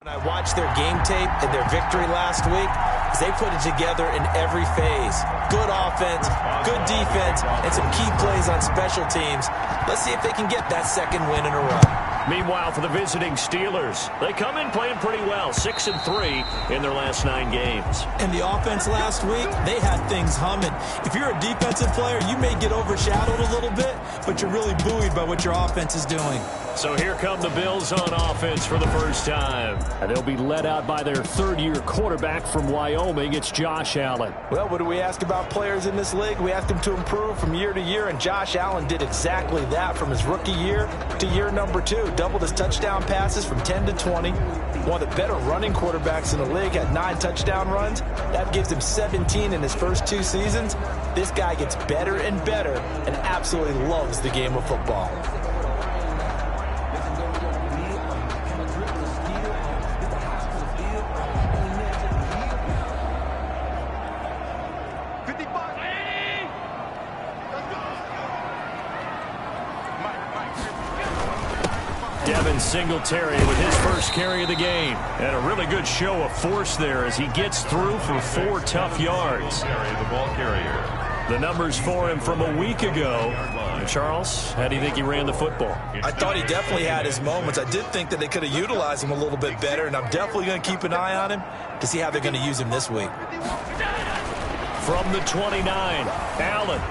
When I watched their game tape and their victory last week, they put it together in every phase. Good offense, good defense, and some key plays on special teams. Let's see if they can get that second win in a row. Meanwhile, for the visiting Steelers, they come in playing pretty well, 6-3 in their last 9 games. And the offense last week, they had things humming. If you're a defensive player, you may get overshadowed a little bit, but you're really buoyed by what your offense is doing. So here come the Bills on offense for the first time. And they'll be led out by their third-year quarterback from Wyoming. It's Josh Allen. Well, what do we ask about players in this league? We ask them to improve from year to year, and Josh Allen did exactly that from his rookie year to year number 2. Doubled his touchdown passes from 10 to 20. One of the better running quarterbacks in the league, had 9 touchdown runs. That gives him 17 in his first 2 seasons. This guy gets better and better and absolutely loves the game of football. Singletary with his first carry of the game. And a really good show of force there as he gets through for 4 tough yards. The numbers for him from a week ago. Charles, how do you think he ran the football? I thought he definitely had his moments. I did think that they could have utilized him a little bit better, and I'm definitely going to keep an eye on him to see how they're going to use him this week. From the 29, Allen.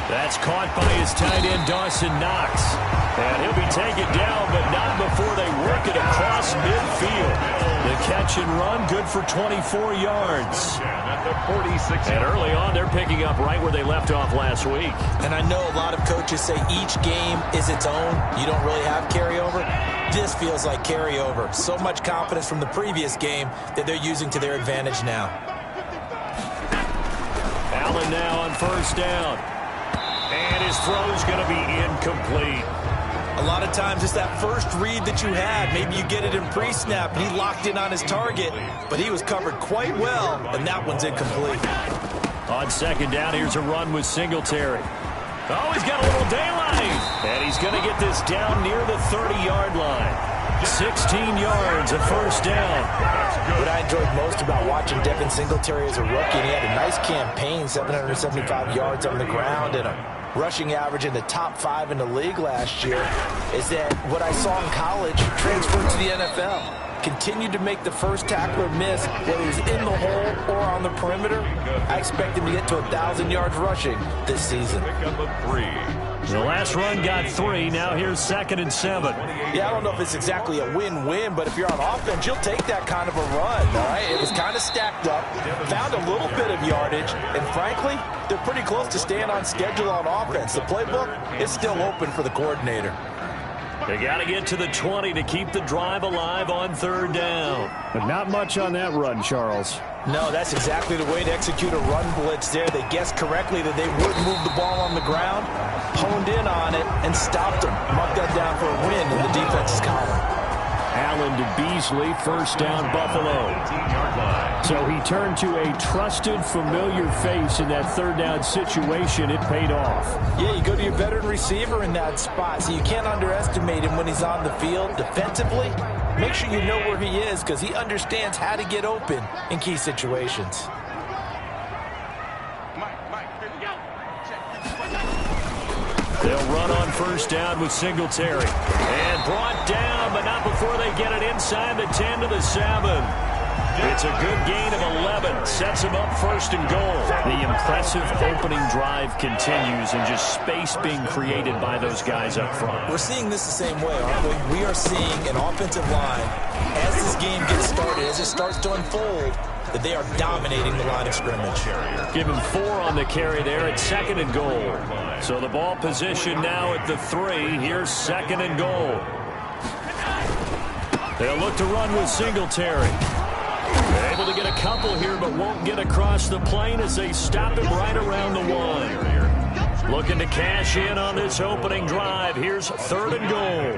That's caught by his tight end, Dawson Knox. And he'll be taken down, but not before they work it across midfield. The catch and run, good for 24 yards. And early on, they're picking up right where they left off last week. And I know a lot of coaches say each game is its own. You don't really have carryover. This feels like carryover. So much confidence from the previous game that they're using to their advantage now. Allen now on first down. And his throw's going to be incomplete. A lot of times it's that first read that you had. Maybe you get it in pre-snap, and he locked in on his target, but he was covered quite well, and that one's incomplete. On second down, here's a run with Singletary. Oh, he's got a little daylight. And he's going to get this down near the 30-yard line. 16 yards, a first down. What I enjoyed most about watching Devin Singletary as a rookie, and he had a nice campaign, 775 yards on the ground, and a rushing average in the top 5 in the league last year, is that what I saw in college transferred to the NFL. Continued to make the first tackler miss, whether he's in the hole or on the perimeter. I expect him to get to 1,000 yards rushing this season. The last run got 3. Now here's 2nd and 7. Yeah, I don't know if it's exactly a win-win, but if you're on offense, you'll take that kind of a run, all right? It was kind of stacked up, found a little bit of yardage, and frankly, they're pretty close to staying on schedule on offense. The playbook is still open for the coordinator. They got to get to the 20 to keep the drive alive on third down. But not much on that run, Charles. No, that's exactly the way to execute a run blitz there. They guessed correctly that they would move the ball on the ground, honed in on it, and stopped them. Marked that down for a win in the defense's column. Allen to Beasley, first down Buffalo. So he turned to a trusted, familiar face in that third down situation. It paid off. Yeah, you go to your veteran receiver in that spot, so you can't underestimate him when he's on the field. Defensively, make sure you know where he is because he understands how to get open in key situations. They'll run on first down with Singletary. And brought down, but not before they get it inside the 10 to the 7. It's a good gain of 11. Sets them up first and goal. The impressive opening drive continues and just space being created by those guys up front. We're seeing this the same way, aren't we? We are seeing an offensive line, as this game gets started, as it starts to unfold, that they are dominating the line of scrimmage. Give him 4 on the carry there at 2nd and goal. So the ball position now at the 3. Here's 2nd and goal. They'll look to run with Singletary. They're able to get a couple here, but won't get across the plane as they stop him right around the 1. Looking to cash in on this opening drive. Here's 3rd and goal.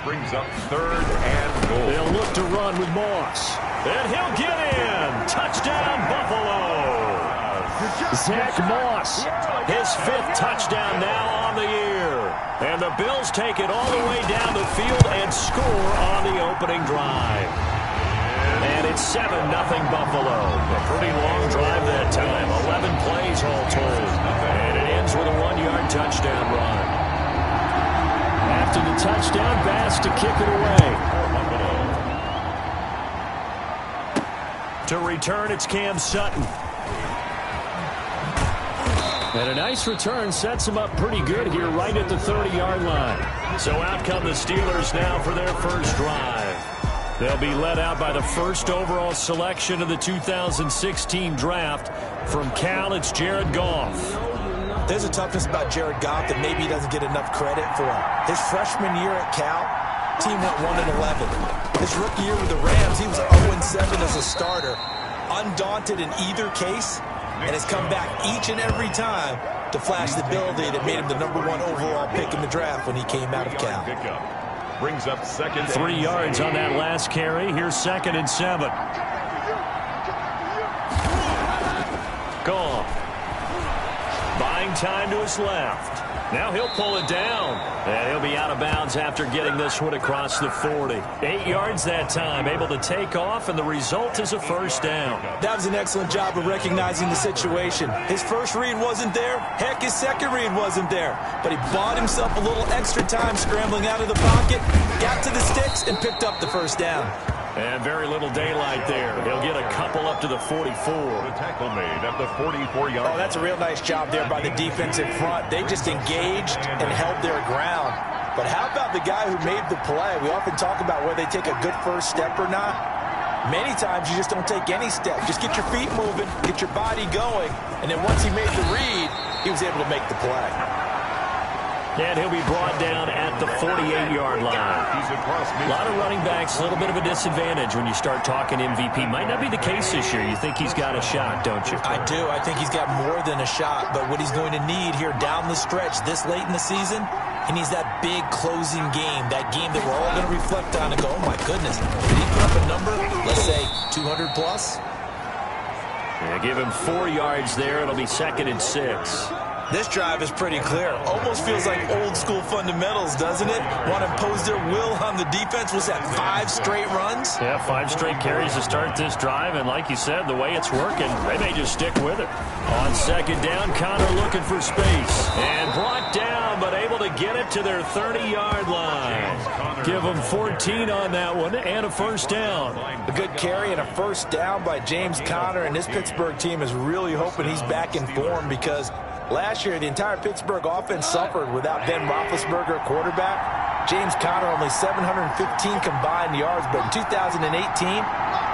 Brings up 3rd and goal. They'll look to run with Moss. And he'll get in. Touchdown, Buffalo. Zach Moss. His 5th touchdown now on the year. And the Bills take it all the way down the field and score on the opening drive. It's 7-0 Buffalo. A pretty long drive that time. 11 plays all told. And it ends with a 1-yard touchdown run. After the touchdown, Bass to kick it away. To return, it's Cam Sutton. And a nice return sets them up pretty good here right at the 30-yard line. So out come the Steelers now for their first drive. They'll be led out by the first overall selection of the 2016 draft. From Cal, it's Jared Goff. There's a toughness about Jared Goff that maybe he doesn't get enough credit for. His freshman year at Cal, team went 1-11. His rookie year with the Rams, he was 0-7 as a starter. Undaunted in either case, and has come back each and every time to flash the ability that made him the #1 overall pick in the draft when he came out of Cal. Brings up second. 3 yards on that last carry. Here's 2nd and 7. Goff. Buying time to his left. Now he'll pull it down. And he'll be out of bounds after getting this one across the 40. 8 yards that time, able to take off, and the result is a first down. That was an excellent job of recognizing the situation. His first read wasn't there. Heck, his second read wasn't there. But he bought himself a little extra time scrambling out of the pocket, got to the sticks, and picked up the first down. And very little daylight there. He'll get a couple up to the 44. The tackle made at the 44-yard. Oh, that's a real nice job there by the defense in front. They just engaged and held their ground. But how about the guy who made the play? We often talk about whether they take a good first step or not. Many times you just don't take any step. Just get your feet moving, get your body going, and then once he made the read, he was able to make the play. And he'll be brought down at the 48-yard line. A lot of running backs, a little bit of a disadvantage when you start talking MVP. Might not be the case this year. You think he's got a shot, don't you? I do. I think he's got more than a shot. But what he's going to need here down the stretch this late in the season, he needs that big closing game, that game that we're all going to reflect on and go, oh, my goodness, did he put up a number, let's say, 200 plus? Yeah, give him 4 yards there. It'll be 2nd and 6. This drive is pretty clear. Almost feels like old school fundamentals, doesn't it? Want to impose their will on the defense. Was that 5 straight runs? Yeah, 5 straight carries to start this drive. And like you said, the way it's working, they may just stick with it. On 2nd down, Connor looking for space. And brought down, but able to get it to their 30-yard line. Give them 14 on that one and a first down. A good carry and a first down by James Conner. And this Pittsburgh team is really hoping he's back in form because last year, the entire Pittsburgh offense suffered without Ben Roethlisberger at quarterback. James Conner only 715 combined yards, but in 2018,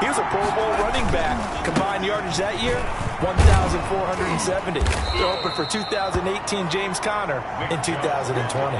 he was a Pro Bowl running back. Combined yardage that year, 1,470. They're hoping for 2018 James Conner in 2020.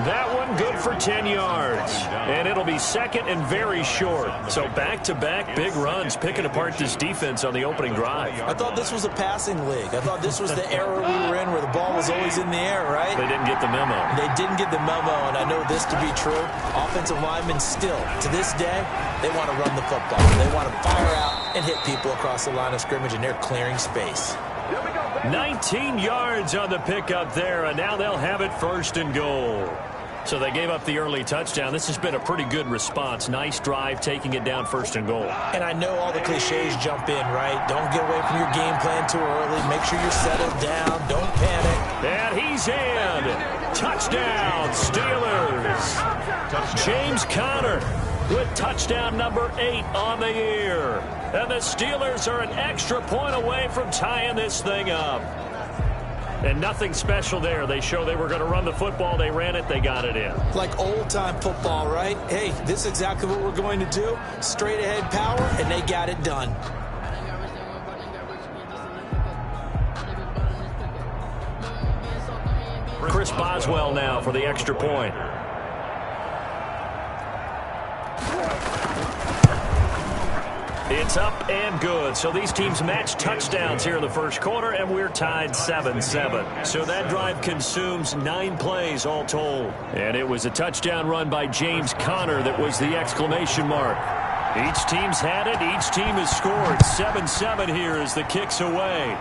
That one good for 10 yards. And it'll be 2nd and very short. So back-to-back big runs picking apart this defense on the opening drive. I thought this was a passing league. I thought this was the era we were in where the ball was always in the air, right? They didn't get the memo. They didn't get the memo, and I know this to be true. Offensive linemen still, to this day, they want to run the football. They want to fire out and hit people across the line of scrimmage, and they're clearing space. 19 yards on the pickup there, and now they'll have it 1st and goal. So they gave up the early touchdown. This has been a pretty good response. Nice drive, taking it down 1st and goal. And I know all the cliches jump in, right? Don't get away from your game plan too early. Make sure you're settled down. Don't panic. And he's in. Touchdown, Steelers. James Conner with touchdown number 8 on the year. And the Steelers are an extra point away from tying this thing up. And nothing special there. They show they were going to run the football. They ran it. They got it in. Like old-time football, right? Hey, this is exactly what we're going to do. Straight-ahead power, and they got it done. Chris Boswell now for the extra point. It's up and good. So these teams match touchdowns here in the first quarter, and we're tied 7-7. So that drive consumes 9 plays all told. And it was a touchdown run by James Conner that was the exclamation mark. Each team's had it. Each team has scored. 7-7 here as the kick's away.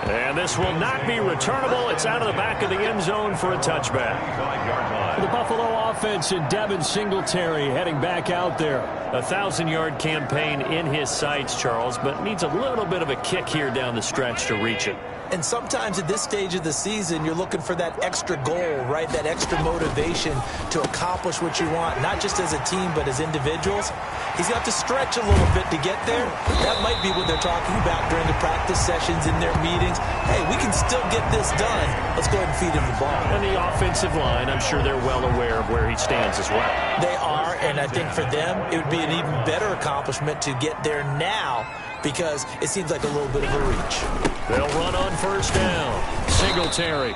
And this will not be returnable. It's out of the back of the end zone for a touchback. 5-yard line. The Buffalo offense and Devin Singletary heading back out there. 1,000-yard campaign in his sights, Charles, but needs a little bit of a kick here down the stretch to reach it. And sometimes at this stage of the season, you're looking for that extra goal, right? That extra motivation to accomplish what you want, not just as a team, but as individuals. He's got to stretch a little bit to get there. That might be what they're talking about during the practice sessions, in their meetings. Hey, we can still get this done. Let's go ahead and feed him the ball. And the offensive line, I'm sure they're well aware of where he stands as well. They are, and I think for them, it would be an even better accomplishment to get there now, because it seems like a little bit of a reach. They'll run on first down. Singletary.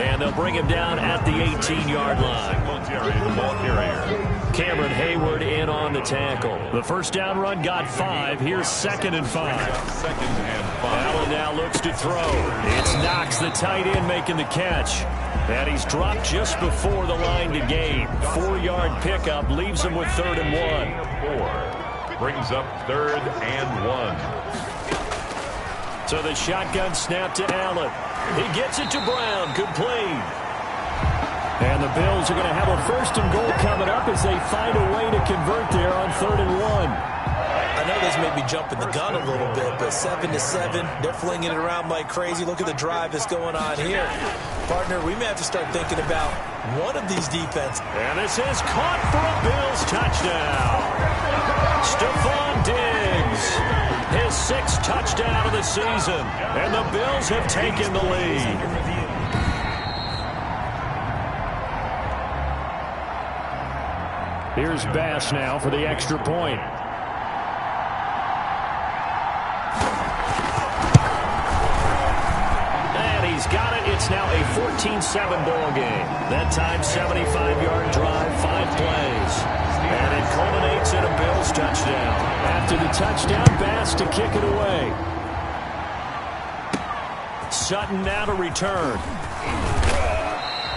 And they'll bring him down at the 18-yard line. Singletary, the ball carrier. Cameron Hayward in on the tackle. The first down run got 5. Here's 2nd and 5. 2nd and 5. Allen now looks to throw. It's Knox, the tight end, making the catch. And he's dropped just before the line to gain. 4-yard pickup leaves him with 3rd and 4. Brings up 3rd and 1. So the shotgun snap to Allen. He gets it to Brown. Complete. And the Bills are going to have a 1st and goal coming up as they find a way to convert there on 3rd and 1. I know this may be jumping the gun a little bit, but 7-7, they're flinging it around like crazy. Look at the drive that's going on here. Partner, we may have to start thinking about one of these defenses. And this is caught for a Bills touchdown. Stephon Diggs, his 6th touchdown of the season, and the Bills have taken the lead. Here's Bass now for the extra point. He's got it. It's now a 14-7 ball game. That time, 75-yard drive, 5 plays. And it culminates in a Bills touchdown. After the touchdown, Bass to kick it away. Sutton now to return.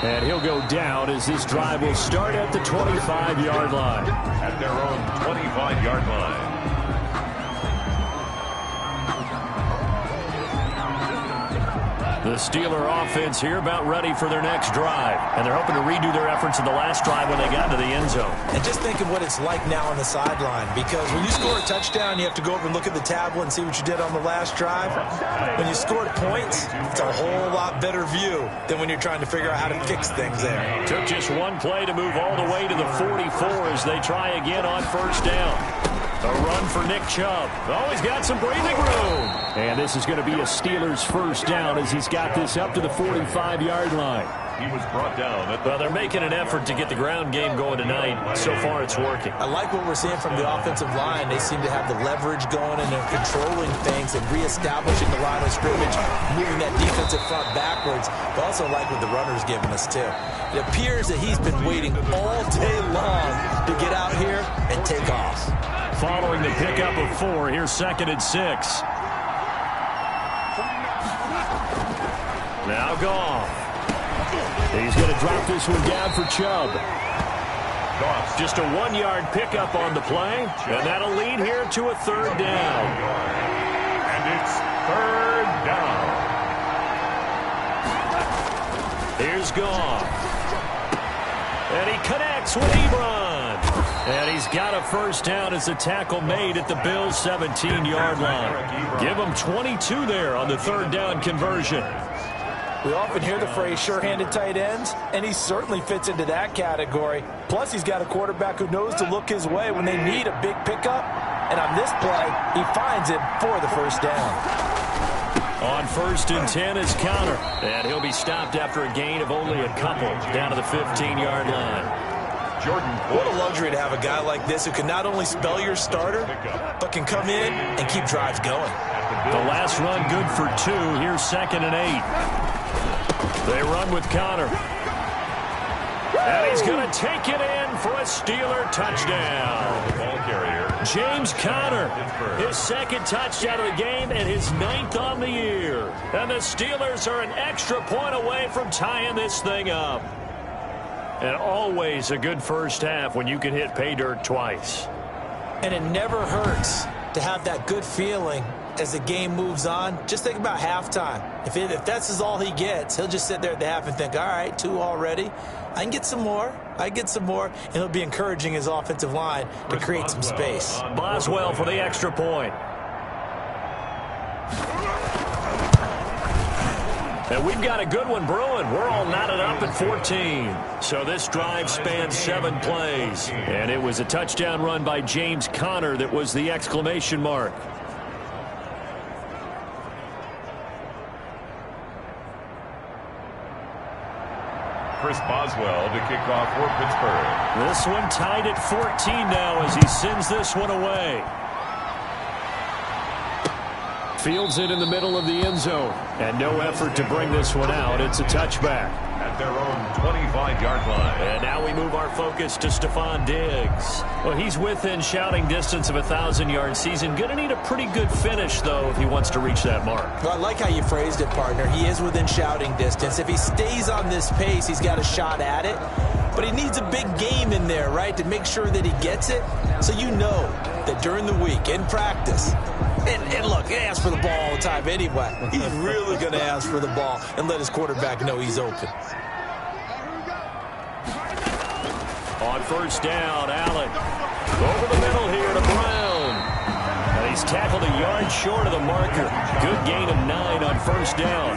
And he'll go down as this drive will start at the 25-yard line. At their own 25-yard line. The Steeler offense here about ready for their next drive. And they're hoping to redo their efforts in the last drive when they got to the end zone. And just think of what it's like now on the sideline, because when you score a touchdown, you have to go over and look at the tablet and see what you did on the last drive. When you scored points, it's a whole lot better view than when you're trying to figure out how to fix things there. Took just one play to move all the way to the 44 as they try again on first down. A run for Nick Chubb. Oh, he's got some breathing room. And this is going to be a Steelers first down as he's got this up to the 45-yard line. He was brought down. Well, they're making an effort to get the ground game going tonight. So far, it's working. I like what we're seeing from the offensive line. They seem to have the leverage going, and they're controlling things and reestablishing the line of scrimmage, moving that defensive front backwards. But also like what the runner's giving us, too. It appears that he's been waiting all day long to get out here and take off. Following the pickup of 4, here's 2nd and 6. Now Goff. He's going to drop this one down for Chubb. Just a 1-yard pickup on the play, and that'll lead here to a 3rd down. And it's 3rd down. Here's Goff. And he connects with Ebron. And he's got a first down as the tackle made at the Bills' 17-yard line. Give him 22 there on the 3rd down conversion. We often hear the phrase sure-handed tight ends, and he certainly fits into that category. Plus, he's got a quarterback who knows to look his way when they need a big pickup. And on this play, he finds it for the first down. On 1st and 10 is Counter. And he'll be stopped after a gain of only a couple down to the 15-yard line. Jordan. What a luxury to have a guy like this who can not only spell your starter, but can come in and keep drives going. The last run good for 2. Here's 2nd and 8. They run with Conner. And he's going to take it in for a Steeler touchdown. Ball carrier. James Conner, his 2nd touchdown of the game and his 9th on the year. And the Steelers are an extra point away from tying this thing up. And always a good first half when you can hit pay dirt twice. And it never hurts to have that good feeling as the game moves on, just think about halftime. If that's all he gets, he'll just sit there at the half and think, all right, 2 already. I can get some more. And he'll be encouraging his offensive line to create some space. Boswell for the extra point. And we've got a good one brewing. We're all knotted up at 14. So this drive spans 7 plays. And it was a touchdown run by James Conner that was the exclamation mark. Chris Boswell to kick off for Pittsburgh. This one tied at 14 now as he sends this one away. Fields it in the middle of the end zone. And no effort to bring this one out. It's a touchback. At their own 25-yard line. And now we move our focus to Stephon Diggs. Well, he's within shouting distance of a 1,000-yard season. Going to need a pretty good finish, though, if he wants to reach that mark. Well, I like how you phrased it, partner. He is within shouting distance. If he stays on this pace, he's got a shot at it. But he needs a big game in there, right, to make sure that he gets it. So you know that during the week, in practice, and look, he asks for the ball all the time anyway. He's really going to ask for the ball and let his quarterback know he's open. On first down, Allen. Over the middle here to Brown. And he's tackled a yard short of the marker. Good gain of 9 on first down.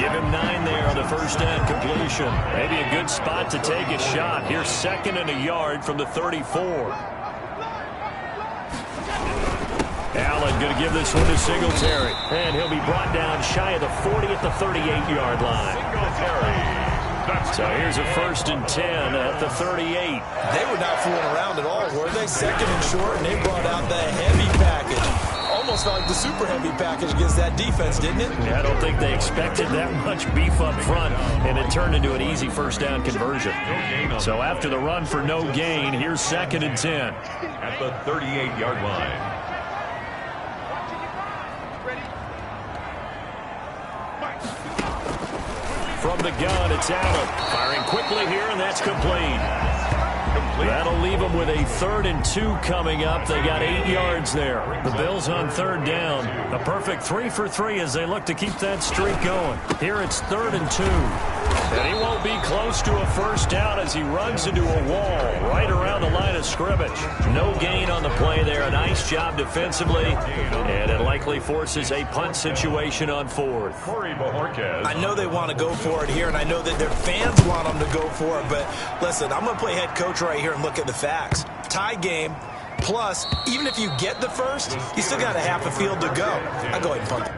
Give him 9 there on the first down completion. Maybe a good spot to take a shot. Here's 2nd and a yard from the 34. Allen going to give this one to Singletary. And he'll be brought down shy of the 40 at the 38-yard line. Singletary. So here's a 1st and 10 at the 38. They were not fooling around at all, were they? 2nd and short, and they brought out the heavy package. Almost felt like the super heavy package against that defense, didn't it? Yeah, I don't think they expected that much beef up front, and it turned into an easy first down conversion. So after the run for no gain, here's 2nd and 10. At the 38-yard line. From the gun, it's Allen. Firing quickly here, and that's complete. That'll leave them with a 3rd and 2 coming up. They got 8 yards there. The Bills on 3rd down. A perfect 3 for 3 as they look to keep that streak going. Here it's 3rd and 2. And he won't be close to a first down as he runs into a wall right around the line of scrimmage. No gain on the play there. A nice job defensively. And it likely forces a punt situation on 4th. I know they want to go for it here, and I know that their fans want them to go for it. But listen, I'm going to play head coach right here and look at the facts. Tie game, plus, even if you get the first, you still got a half a field to go. I go ahead and punt it.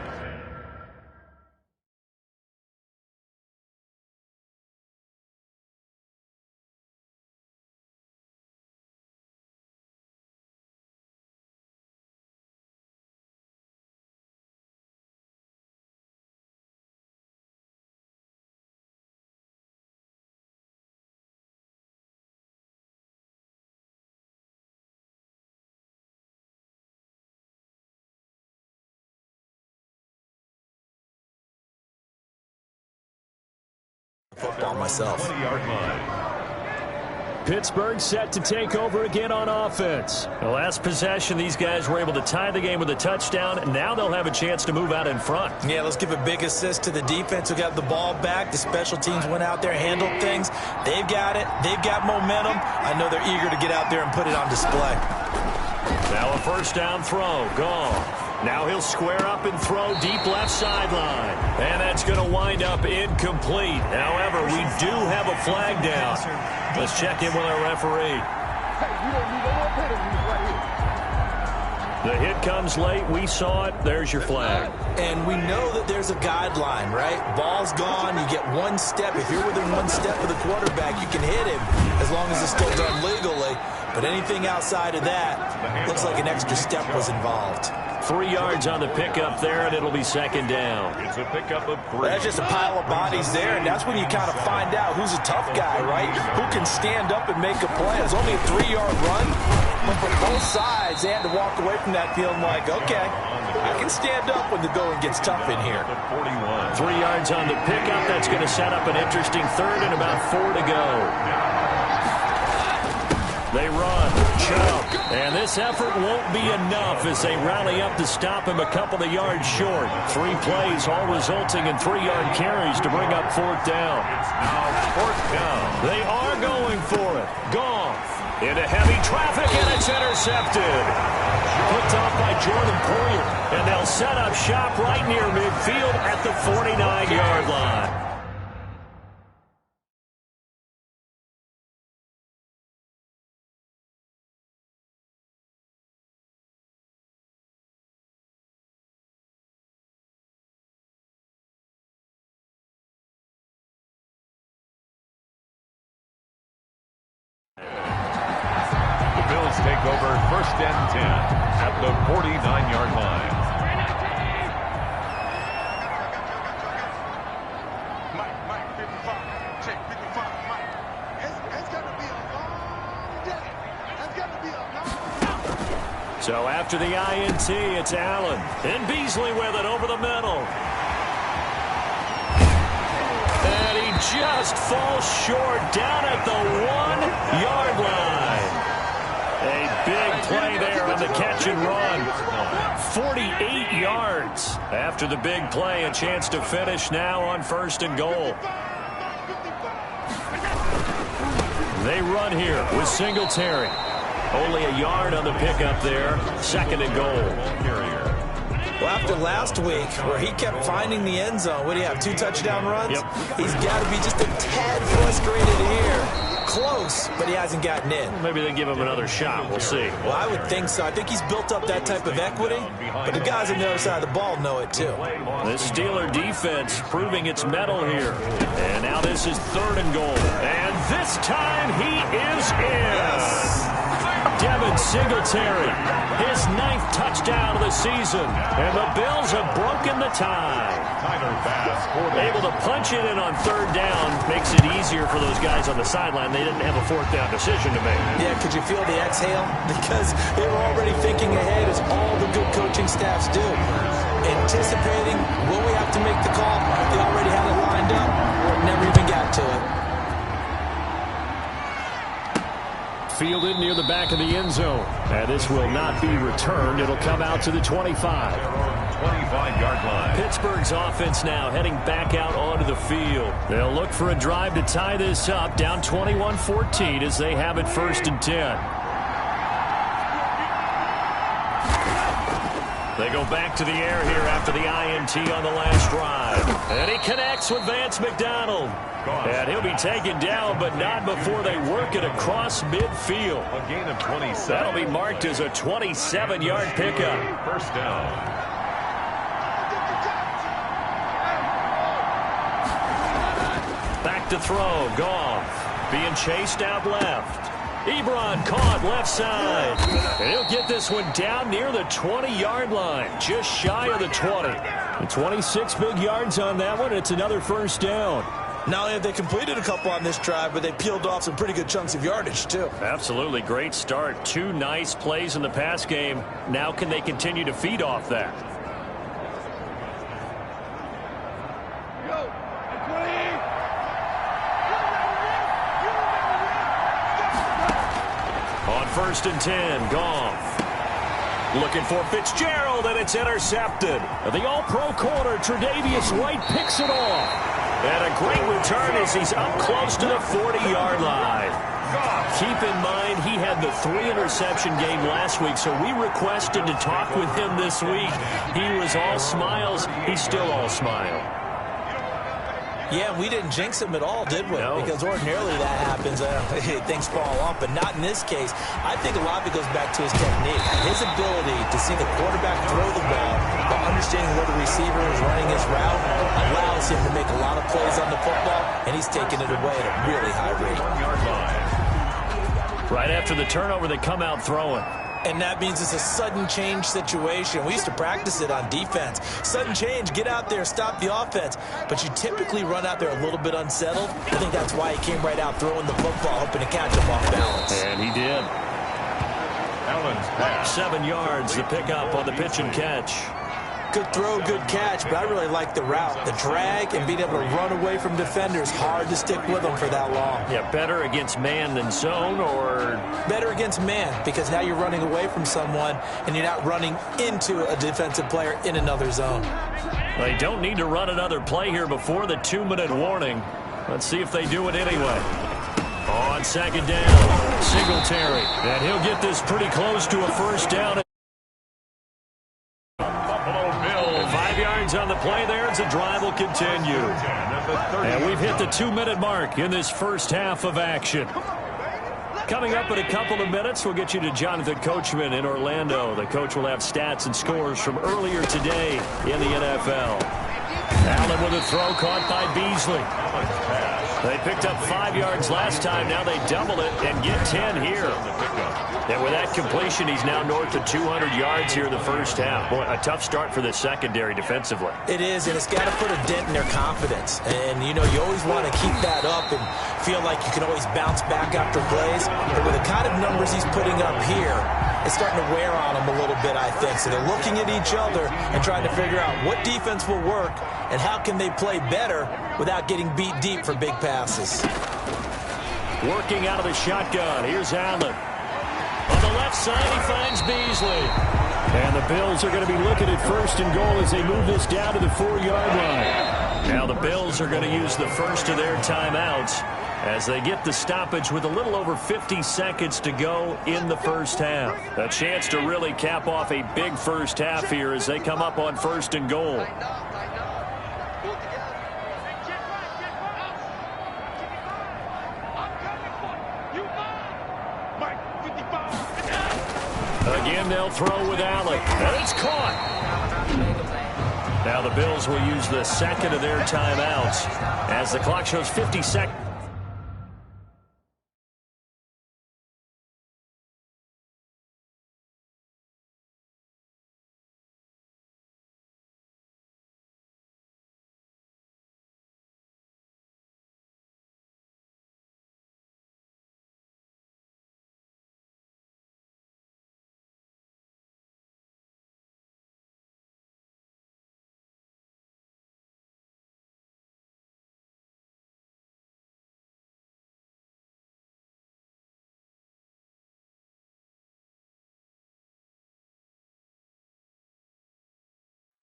Football myself. 20-yard line. Pittsburgh set to take over again on offense. The last possession, these guys were able to tie the game with a touchdown, and now they'll have a chance to move out in front. Yeah, let's give a big assist to the defense who got the ball back. The special teams went out there, handled things. They've got it. They've got momentum. I know they're eager to get out there and put it on display. Now a first down throw, gone. Now he'll square up and throw deep left sideline. And that's going to wind up incomplete. However, we do have a flag down. Let's check in with our referee. The hit comes late. We saw it. There's your flag. And we know that there's a guideline, right? Ball's gone. You get 1 step. If you're within 1 step of the quarterback, you can hit him as long as it's still done legally. But anything outside of that, looks like an extra step was involved. 3 yards on the pickup there, and it'll be second down. It's a pickup of 3. That's just a pile of bodies there, and that's when you kind of find out who's a tough guy, right? Who can stand up and make a play. It's only a 3-yard run, but for both sides, they had to walk away from that feeling like, okay, I can stand up when the going gets tough in here. 41. 3 yards on the pickup. That's going to set up an interesting third and about 4 to go. They run. Chubb. And this effort won't be enough as they rally up to stop him a couple of yards short. 3 plays, all resulting in 3-yard carries to bring up 4th down. It's now 4th down. They are going for it. Goff into heavy traffic, and it's intercepted. Picked off by Jordan Poyer, and they'll set up shop right near midfield at the 49-yard line. Take over 1st and 10 at the 49-yard line. Mike, 55. Check, 55. Mike. It's going to be a long day. It's going to be a long. So after the INT, it's Allen. And Beasley with it over the middle. And he just falls short down at the 1-yard line. A big play there on the catch and run. 48 yards. After the big play, a chance to finish now on 1st and goal. They run here with Singletary. Only a yard on the pickup there. 2nd and goal. Well, after last week, where he kept finding the end zone, what do you have, 2 touchdown runs? Yep. He's got to be just a tad frustrated here. Close, but he hasn't gotten in. Well, maybe they give him another shot. We'll see. Well, I would think so. I think he's built up that type of equity, but the guys on the other side of the ball know it too. The Steeler defense proving its mettle here. And now this is 3rd and goal. And this time he is in. Devin Singletary, his 9th touchdown of the season. And the Bills have broken the tie. Able to punch it in on 3rd down. Makes it easier for those guys on the sideline. They didn't have a 4th down decision to make. Yeah, could you feel the exhale? Because they were already thinking ahead, as all the good coaching staffs do. Anticipating, will we have to make the call? They already had it lined up, or never even got to it. Fielded near the back of the end zone. And this will not be returned. It'll come out to the 25. 25-yard line. Pittsburgh's offense now heading back out onto the field. They'll look for a drive to tie this up, down 21-14 as they have it 1st and 10. They go back to the air here after the INT on the last drive. And he connects with Vance McDonald. And he'll be taken down, but not before they work it across midfield. A gain of 27. That'll be marked as a 27-yard pickup. 1st down. Back to throw. Goff being chased out left. Ebron caught left side. And he'll get this one down near the 20-yard line, just shy of the 20. And 26 big yards on that one. It's another 1st down. Not only have they completed a couple on this drive, but they peeled off some pretty good chunks of yardage, too. Absolutely great start. 2 nice plays in the pass game. Now can they continue to feed off that? On 1st and 10, Goff. Looking for Fitzgerald, and it's intercepted. The all-pro corner, Tre'Davious White, picks it off. And a great return as he's up close to the 40-yard line. Keep in mind, he had the 3-interception game last week, so we requested to talk with him this week. He was all smiles. He's still all smile. Yeah, we didn't jinx him at all, did we? No. Because ordinarily that happens. Things fall off, but not in this case. I think a lot of it goes back to his technique. His ability to see the quarterback throw the ball, but understanding where the receiver is running his route allows him to make a lot of plays on the football, and he's taking it away at a really high rate. Right after the turnover, they come out throwing. And that means it's a sudden change situation. We used to practice it on defense. Sudden change, get out there, stop the offense. But you typically run out there a little bit unsettled. I think that's why he came right out throwing the football, hoping to catch him off balance. And he did. Allen's pass. 7 yards, the pickup on the pitch and catch. good throw, good catch, but I really like the route. The drag and being able to run away from defenders, hard to stick with them for that long. Yeah, better against man than zone, or? Better against man, because now you're running away from someone and you're not running into a defensive player in another zone. They don't need to run another play here before the 2-minute warning. Let's see if they do it anyway. On second down, Singletary. And he'll get this pretty close to a first down. Buffalo Bills. 5 yards on the play there as the drive will continue. And we've hit the 2-minute mark in this first half of action. Coming up in a couple of minutes, we'll get you to Jonathan Coachman in Orlando. The coach will have stats and scores from earlier today in the NFL. Allen with a throw caught by Beasley. They picked up 5 yards last time. Now they double it and get 10 here. And with that completion, he's now north of 200 yards here in the first half. Boy, a tough start for the secondary defensively. It is, and it's got to put a dent in their confidence. And, you know, you always want to keep that up and feel like you can always bounce back after plays. But with the kind of numbers he's putting up here, it's starting to wear on them a little bit, I think. So they're looking at each other and trying to figure out what defense will work and how can they play better without getting beat deep for big passes. Working out of the shotgun. Here's Allen. On the left side, he finds Beasley. And the Bills are going to be looking at first and goal as they move this down to the 4-yard line. Now the Bills are going to use the first of their timeouts as they get the stoppage with a little over 50 seconds to go in the first half. A chance to really cap off a big first half here as they come up on first and goal. Again, they'll throw with Allen. And it's caught. Now the Bills will use the second of their timeouts as the clock shows 50 seconds.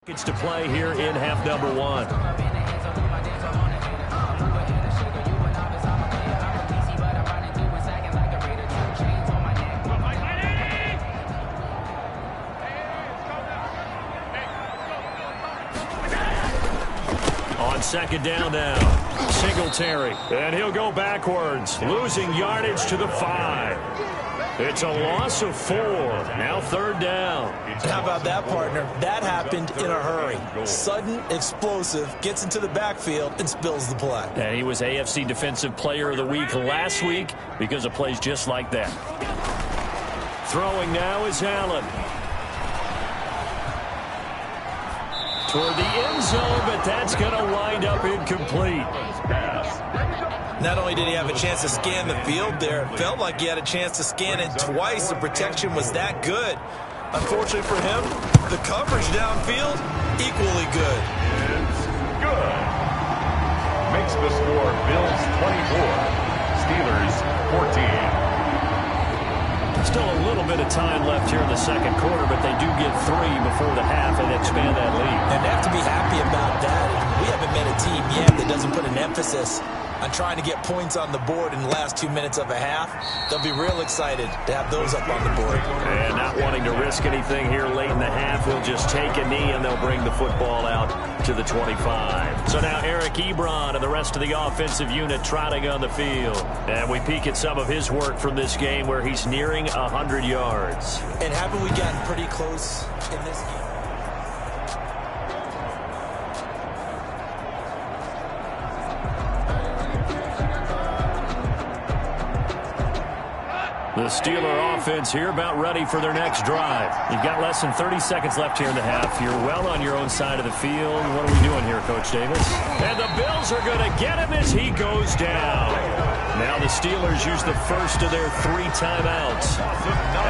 It's to play here in half number 1. On second down now, Singletary. And he'll go backwards, losing yardage to the 5. It's a loss of 4. Now third down. How about that, partner? That happened in a hurry. Sudden, explosive, gets into the backfield and spills the play. And he was AFC Defensive Player of the Week last week because of plays just like that. Throwing now is Allen. Toward the end zone, but that's going to wind up incomplete. Not only did he have a chance to scan the field there, it felt like he had a chance to scan it twice. The protection was that good. Unfortunately for him, the coverage downfield, equally good. It's good. Makes the score Bills 24, Steelers 14. Still a little bit of time left here in the second quarter, but they do get 3 before the half and expand that lead. And they have to be happy about that. We haven't met a team yet that doesn't put an emphasis on trying to get points on the board in the last 2 minutes of a half. They'll be real excited to have those up on the board. And not wanting to risk anything here late in the half, he'll just take a knee and they'll bring the football out to the 25. So now Eric Ebron and the rest of the offensive unit trotting on the field. And we peek at some of his work from this game where he's nearing 100 yards. And haven't we gotten pretty close in this game? The Steeler offense here about ready for their next drive. You've got less than 30 seconds left here in the half. You're well on your own side of the field. What are we doing here, Coach Davis? And the Bills are going to get him as he goes down. Now the Steelers use the first of their 3 timeouts,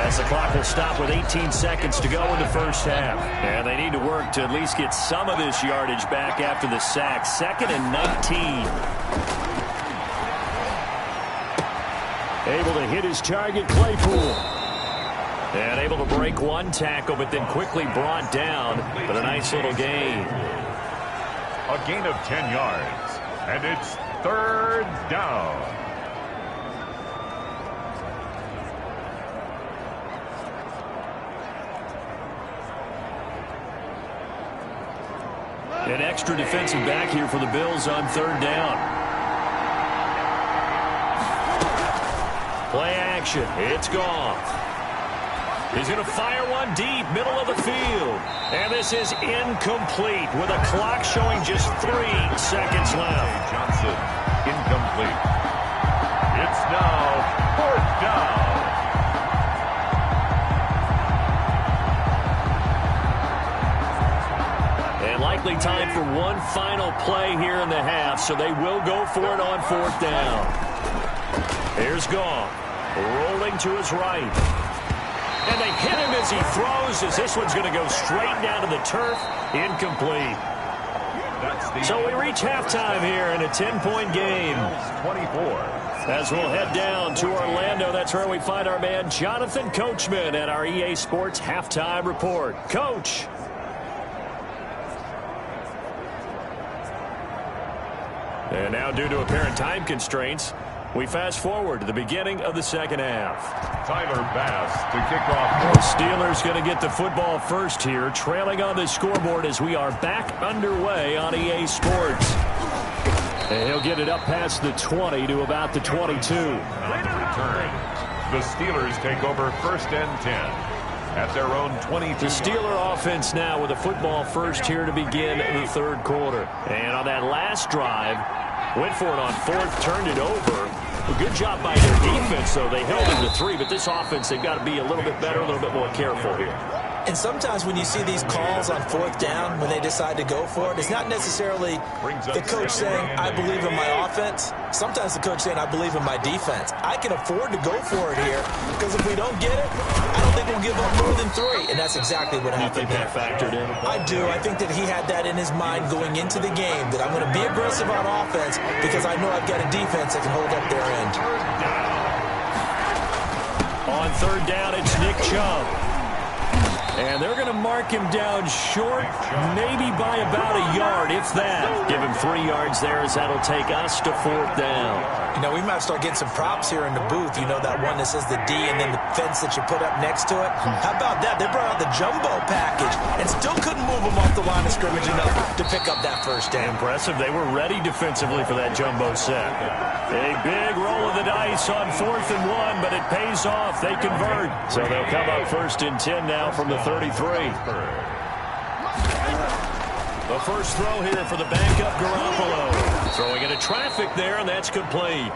as the clock will stop with 18 seconds to go in the first half. And they need to work to at least get some of this yardage back after the sack. 2nd and 19. Able to hit his target, Claypool. And able to break one tackle, but then quickly brought down. But a nice little gain. A gain of 10 yards. And it's 3rd down. An extra defensive back here for the Bills on 3rd down. Play action. It's gone. He's going to fire one deep, middle of the field. And this is incomplete with a clock showing just 3 seconds left. Johnson, incomplete. It's now 4th down. And likely time for one final play here in the half, so they will go for it on 4th down. Here's Goff, rolling to his right. And they hit him as he throws, as this one's going to go straight down to the turf. Incomplete. So we reach halftime here in a 10-point game. 24. As we'll head down to Orlando, that's where we find our man Jonathan Coachman at our EA Sports Halftime Report. Coach. And now, due to apparent time constraints, we fast forward to the beginning of the second half. Tyler Bass to kick off. The Steelers going to get the football first here, trailing on the scoreboard as we are back underway on EA Sports. And he'll get it up past the 20 to about the 22. On the return, the Steelers take over 1st and 10 at their own 22. The Steeler offense now with the football first here to begin the 3rd quarter. And on that last drive, went for it on 4th, turned it over. A good job by their defense, though. They held it to 3, but this offense, they've got to be a little bit better, a little bit more careful here. And sometimes when you see these calls on 4th down, when they decide to go for it, it's not necessarily the coach saying, I believe in my offense. Sometimes the coach saying, I believe in my defense. I can afford to go for it here, because if we don't get it, I don't think we'll give up more than 3. And that's exactly what happened. You think that factored in? I do. I think that he had that in his mind going into the game, that I'm going to be aggressive on offense because I know I've got a defense that can hold up their end. On 3rd down, it's Nick Chubb. And they're going to mark him down short, maybe by about a yard, if that. Give him 3 yards there, as that'll take us to 4th down. You know, we might start getting some props here in the booth. You know, that one that says the D and then the fence that you put up next to it. How about that? They brought out the jumbo package and still couldn't move them off the line of scrimmage enough to pick up that 1st down. Impressive. They were ready defensively for that jumbo set. A big roll of the dice on 4th and 1, but it pays off. They convert. So they'll come up 1st and 10 now from the 33. The first throw here for the backup Garoppolo. Throwing into traffic there, and that's complete.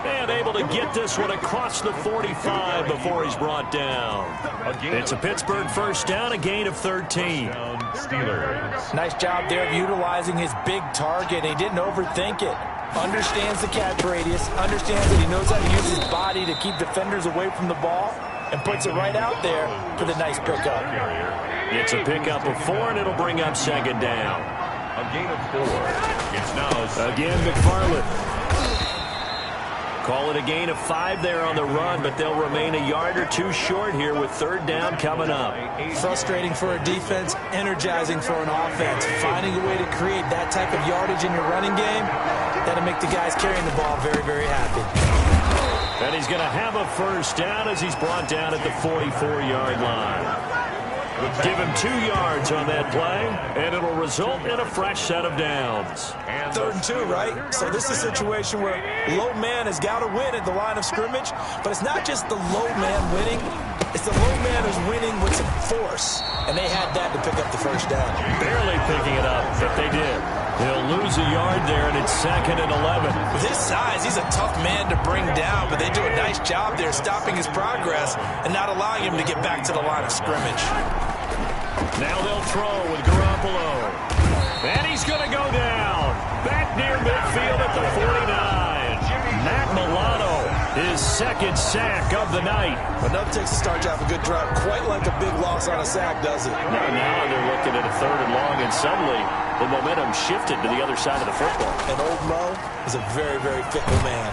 And able to get this one across the 45 before he's brought down. It's a Pittsburgh 1st down, a gain of 13. Steelers. Nice job there of utilizing his big target. He didn't overthink it. Understands the catch radius. Understands that he knows how to use his body to keep defenders away from the ball. And puts it right out there for the nice pickup. It's a pickup of 4, and it'll bring up 2nd down. A gain of 4. It's now Again, McFarland. Call it a gain of 5 there on the run, but they'll remain a yard or 2 short here with 3rd down coming up. Frustrating for a defense, energizing for an offense. Finding a way to create that type of yardage in your running game, that'll make the guys carrying the ball very, very happy. And he's going to have a 1st down as he's brought down at the 44-yard line. Give him 2 yards on that play, and it'll result in a fresh set of downs. 3rd and 2, right? So this is a situation where low man has got to win at the line of scrimmage, but it's not just the low man winning. It's the low man who's winning with some force, and they had that to pick up the 1st down. Barely picking it up, but they did. He'll lose a yard there, and it's 2nd and 11. With his size, he's a tough man to bring down, but they do a nice job there stopping his progress and not allowing him to get back to the line of scrimmage. Now they'll throw with Garoppolo. And he's going to go down. Back near midfield at the 49. Matt Milano his second sack of the night. Another Texas start to have a good drive, quite like a big loss on a sack, does it? Now they're looking at a 3rd and long, and suddenly the momentum shifted to the other side of the football. And old Mo is a very, very fickle man.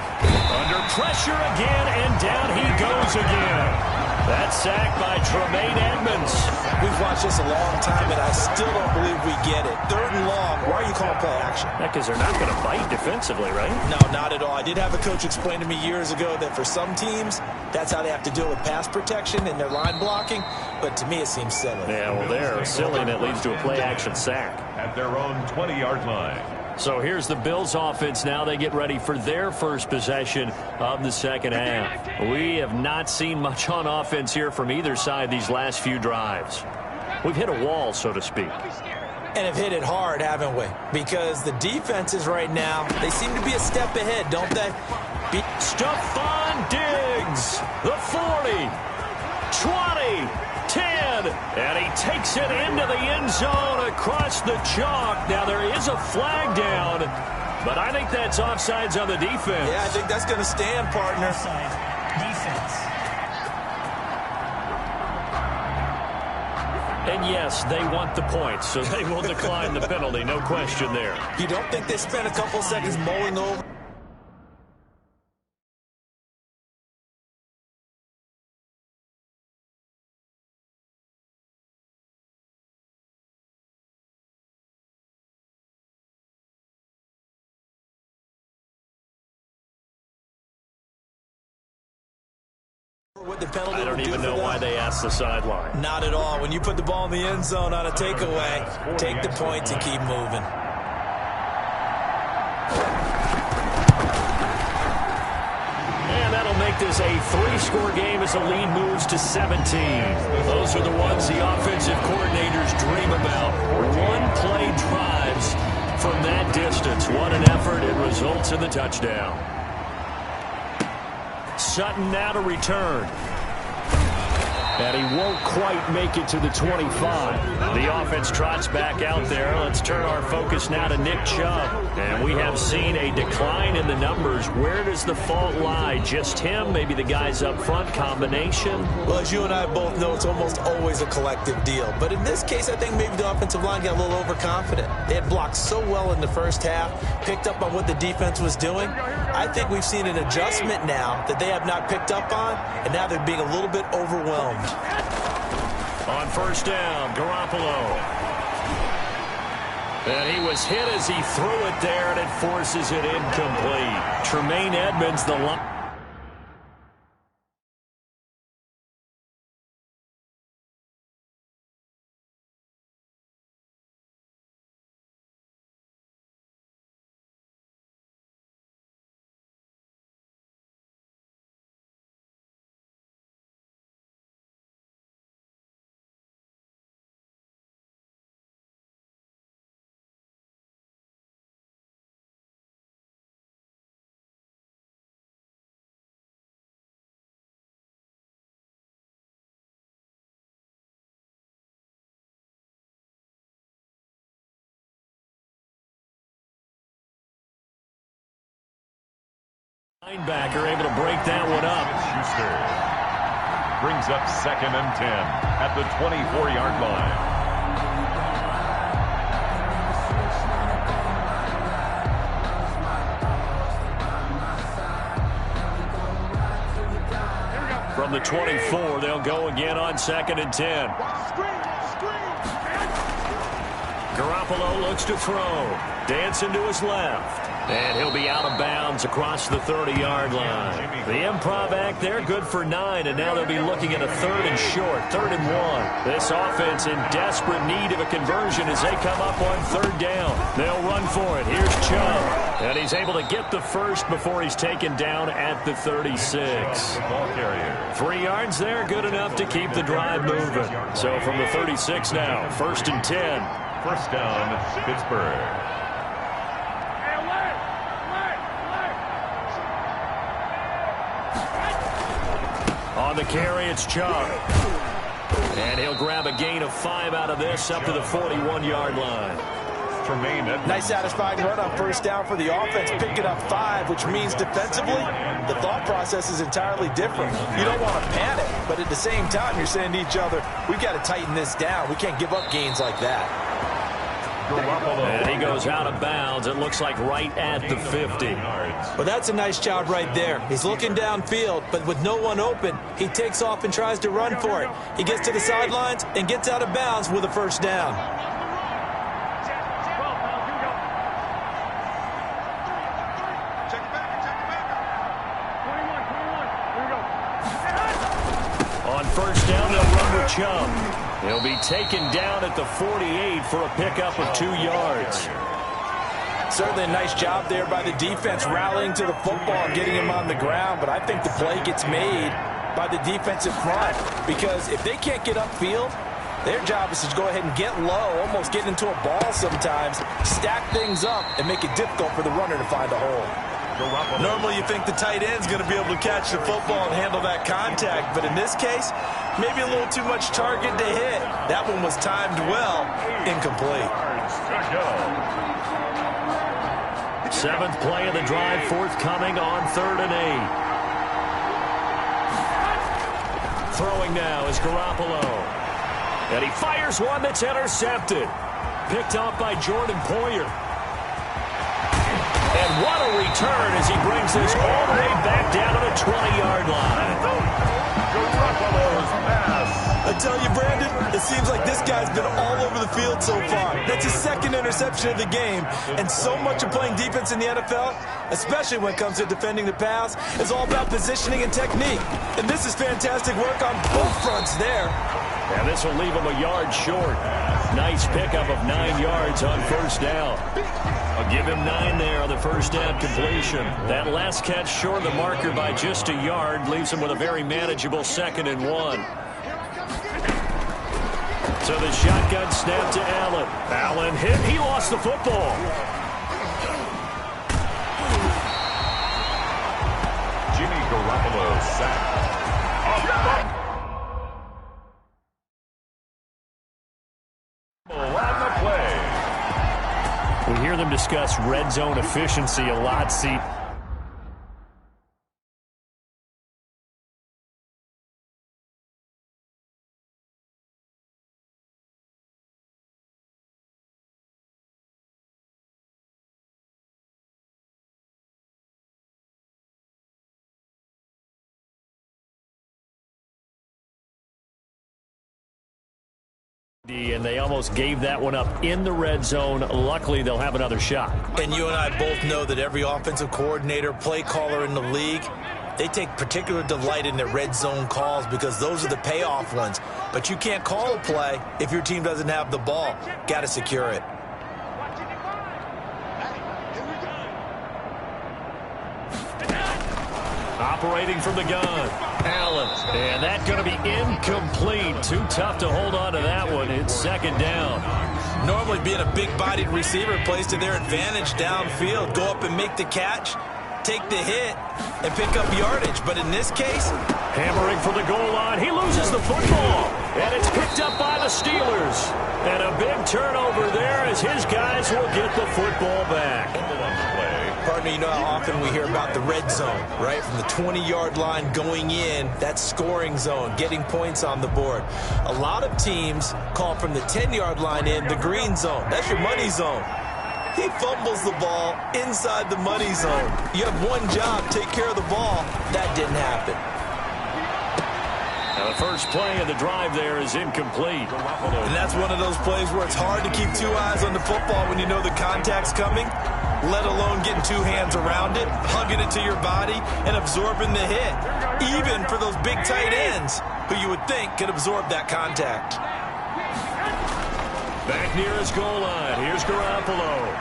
Under pressure again, and down he goes again. That sack by Tremaine Edmonds. We've watched this a long time, and I still don't believe we get it. 3rd and long, why are you calling play action? Because they're not going to bite defensively, right? No, not at all. I did have a coach explain to me years ago that for some teams, that's how they have to deal with pass protection and their line blocking. But to me, it seems silly. Yeah, well, they're silly, and it leads to a play-action sack. At their own 20-yard line. So here's the Bills offense now. They get ready for their first possession of the second half. We have not seen much on offense here from either side these last few drives. We've hit a wall, so to speak. And have hit it hard, haven't we? Because the defenses right now, they seem to be a step ahead, don't they? Stephon Diggs, the 40, 20, 10, and he takes it into the end zone across the chalk. Now there is a flag down, but I think that's offsides on the defense. Yeah, I think that's going to stand, partner. Defense. And yes, they want the points, so they will decline the penalty, no question there. You don't think they spent a couple seconds mulling over? What the penalty I don't even know why they asked the sideline. Not at all. When you put the ball in the end zone on a takeaway, take the points and keep moving. And that'll make this a 3-score game as the lead moves to 17. Those are the ones the offensive coordinators dream about. One-play drives from that distance. What an effort. It results in the touchdown. Sutton now to return. And he won't quite make it to the 25. The offense trots back out there. Let's turn our focus now to Nick Chubb. And we have seen a decline in the numbers. Where does the fault lie? Just him? Maybe the guys up front? Combination? Well, as you and I both know, it's almost always a collective deal. But in this case, I think maybe the offensive line got a little overconfident. They had blocked so well in the first half, picked up on what the defense was doing. I think we've seen an adjustment now that they have not picked up on, and now they're being a little bit overwhelmed. On first down, Garoppolo. And he was hit as he threw it there, and it forces it incomplete. Tremaine Edmonds, the line. Linebacker able to break that one up. Schuster brings up 2nd and 10 at the 24-yard line. From the 24, they'll go again on 2nd and 10. Garoppolo looks to throw. Dancing to his left. And he'll be out of bounds across the 30-yard line. The improv act there, good for 9, and now they'll be looking at a 3rd and short, 3rd and 1. This offense in desperate need of a conversion as they come up on 3rd down. They'll run for it. Here's Chubb, and he's able to get the first before he's taken down at the 36. 3 yards there, good enough to keep the drive moving. So from the 36 now, 1st and 10. First down, Pittsburgh. On the carry, it's Chubb. And he'll grab a gain of 5 out of this up to the 41-yard line. yards remain. Nice satisfying run on first down for the offense, picking up 5, which means defensively, the thought process is entirely different. You don't want to panic, but at the same time, you're saying to each other, we've got to tighten this down. We can't give up gains like that. And he goes out of bounds. It looks like right at the 50. Well, that's a nice job right there. He's looking downfield, but with no one open, he takes off and tries to run for it. He gets to the sidelines and gets out of bounds with a first down. On first down, they'll run with Chubb. He'll be taken down at the 48 for a pickup of 2 yards. Certainly a nice job there by the defense rallying to the football and getting him on the ground, but I think the play gets made by the defensive front because if they can't get upfield, their job is to go ahead and get low, almost get into a ball sometimes, stack things up, and make it difficult for the runner to find a hole. Normally you think the tight end's going to be able to catch the football and handle that contact, but in this case, maybe a little too much target to hit. That one was timed well, incomplete. 7th play of the drive forthcoming on 3rd and 8. Throwing now is Garoppolo. And he fires one that's intercepted. Picked off by Jordan Poyer. And what a return as he brings this all the way back down to the 20-yard line. Garoppolo's pass. I tell you, Brandon, it seems like this guy's been all over the field so far. That's his 2nd interception of the game. And so much of playing defense in the NFL, especially when it comes to defending the pass, is all about positioning and technique. And this is fantastic work on both fronts there. And this will leave him a yard short. Nice pickup of 9 yards on first down. I'll give him 9 there on the first down completion. That last catch short of the marker by just a yard leaves him with a very manageable 2nd and 1. So the shotgun snap to Allen. Allen hit. He lost the football. Jimmy Garoppolo sacked. On the play. We hear them discuss red zone efficiency a lot. See, and they almost gave that one up in the red zone. Luckily, they'll have another shot. And you and I both know that every offensive coordinator, play caller in the league, they take particular delight in their red zone calls because those are the payoff ones. But you can't call a play if your team doesn't have the ball. Got to secure it. Operating from the gun, Allen. And that's going to be incomplete. Too tough to hold on to that one. It's 2nd down. Normally being a big-bodied receiver plays to their advantage downfield. Go up and make the catch, take the hit, and pick up yardage. But in this case, hammering for the goal line. He loses the football. And it's picked up by the Steelers. And a big turnover there as his guys will get the football back. Partner, you know how often we hear about the red zone, right? From the 20-yard line going in, that's scoring zone, getting points on the board. A lot of teams call from the 10-yard line in the green zone. That's your money zone. He fumbles the ball inside the money zone. You have one job, take care of the ball. That didn't happen. Now the first play of the drive there is incomplete. And that's one of those plays where it's hard to keep 2 eyes on the football when you know the contact's coming, let alone getting 2 hands around it, hugging it to your body, and absorbing the hit. Even for those big tight ends who you would think could absorb that contact. Back near his goal line. Here's Garoppolo.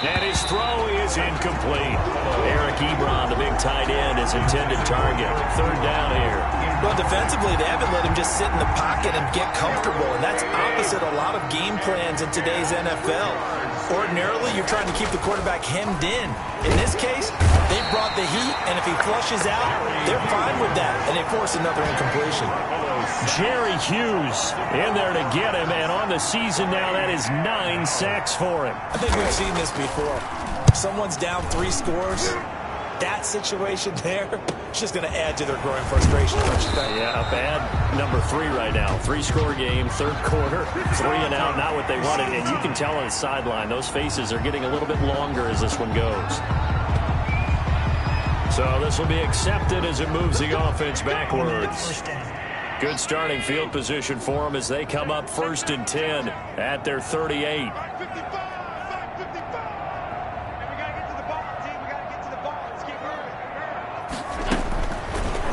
And his throw is incomplete. Eric Ebron, the big tight end, is intended target. 3rd down here. Well, defensively, they haven't let him just sit in the pocket and get comfortable, and that's opposite a lot of game plans in today's NFL. Ordinarily, you're trying to keep the quarterback hemmed in. In this case, they brought the heat, and if he flushes out, they're fine with that, and they force another incompletion. Jerry Hughes in there to get him, and on the season now, that is 9 sacks for him. I think we've seen this before. Someone's down 3 scores. That situation there, it's just going to add to their growing frustration, don't you think? Yeah, bad number 3 right now. 3-score game, third quarter, 3 and out, not what they wanted. And you can tell on the sideline, those faces are getting a little bit longer as this one goes. So this will be accepted as it moves the offense backwards. Good starting field position for them as they come up 1st and 10 at their 38.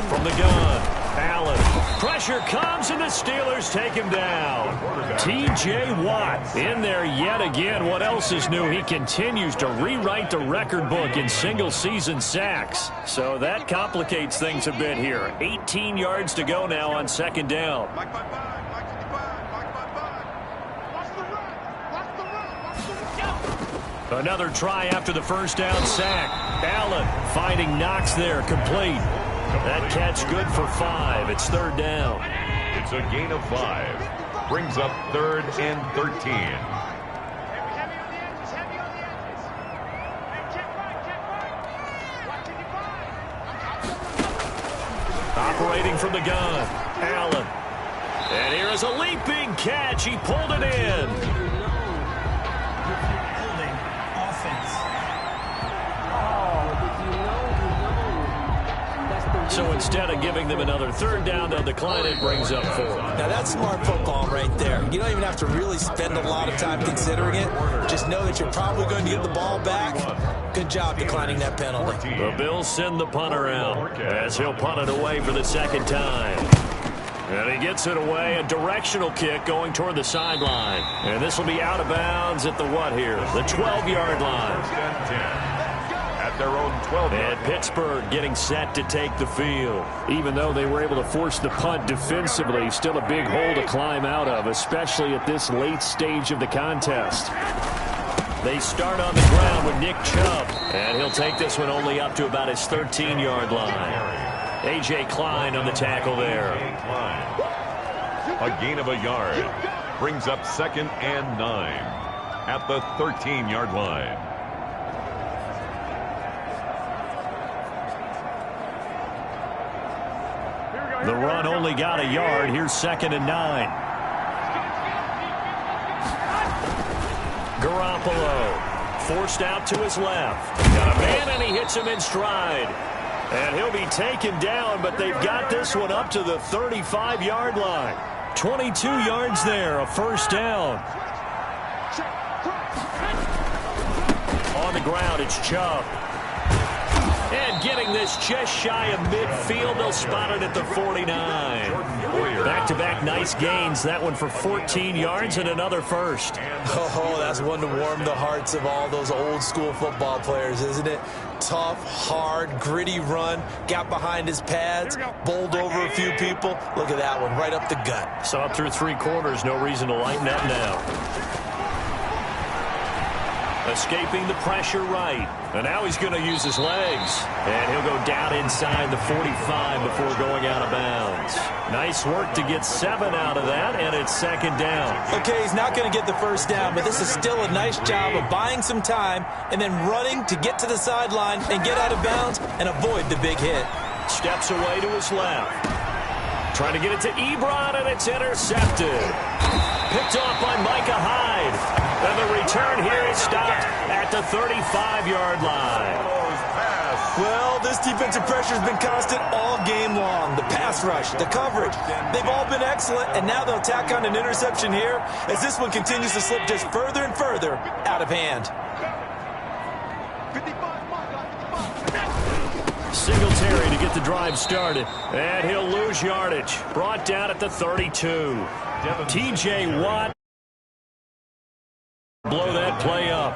From the gun, Allen. Pressure comes, and the Steelers take him down. T.J. Watt in there yet again. What else is new? He continues to rewrite the record book in single-season sacks. So that complicates things a bit here. 18 yards to go now on 2nd down. Another try after the 1st down sack. Allen finding Knox there, complete. That catch good for 5. It's 3rd down. It's a gain of 5. Brings up 3rd and 13. Operating from the gun, Allen. And here is a leaping catch. He pulled it in. So instead of giving them another 3rd down, they'll decline it, brings up 4. Now that's smart football right there. You don't even have to really spend a lot of time considering it. Just know that you're probably going to get the ball back. Good job declining that penalty. The Bills send the punter out as he'll punt it away for the 2nd time. And he gets it away, a directional kick going toward the sideline. And this will be out of bounds at the what here? The 12-yard line. Their own 12. And Pittsburgh getting set to take the field. Even though they were able to force the punt defensively, still a big hole to climb out of, especially at this late stage of the contest. They start on the ground with Nick Chubb, and he'll take this one only up to about his 13-yard line. A.J. Klein on the tackle there. A gain of a yard. Brings up 2nd and 9 at the 13-yard line. The run only got a yard. Here's 2nd and 9. Garoppolo forced out to his left. Got a man, and he hits him in stride. And he'll be taken down, but they've got this one up to the 35-yard line. 22 yards there, a 1st down. On the ground, it's Chubb. And getting this just shy of midfield, they'll spot it at the 49. Back-to-back nice gains. That one for 14 yards and another 1st. Oh, that's one to warm the hearts of all those old-school football players, isn't it? Tough, hard, gritty run. Got behind his pads, bowled over a few people. Look at that one, right up the gut. So up through 3 quarters, no reason to lighten up now. Escaping the pressure right. And now he's going to use his legs. And he'll go down inside the 45 before going out of bounds. Nice work to get 7 out of that, and it's 2nd down. Okay, he's not going to get the 1st down, but this is still a nice job of buying some time and then running to get to the sideline and get out of bounds and avoid the big hit. Steps away to his left. Trying to get it to Ebron, and it's intercepted. Picked off by Micah Hyde. And the return here is stopped at the 35-yard line. Well, this defensive pressure has been constant all game long. The pass rush, the coverage, they've all been excellent, and now they'll tack on an interception here as this one continues to slip just further and further out of hand. Singletary to get the drive started, and he'll lose yardage. Brought down at the 32. T.J. Watt blow that play up.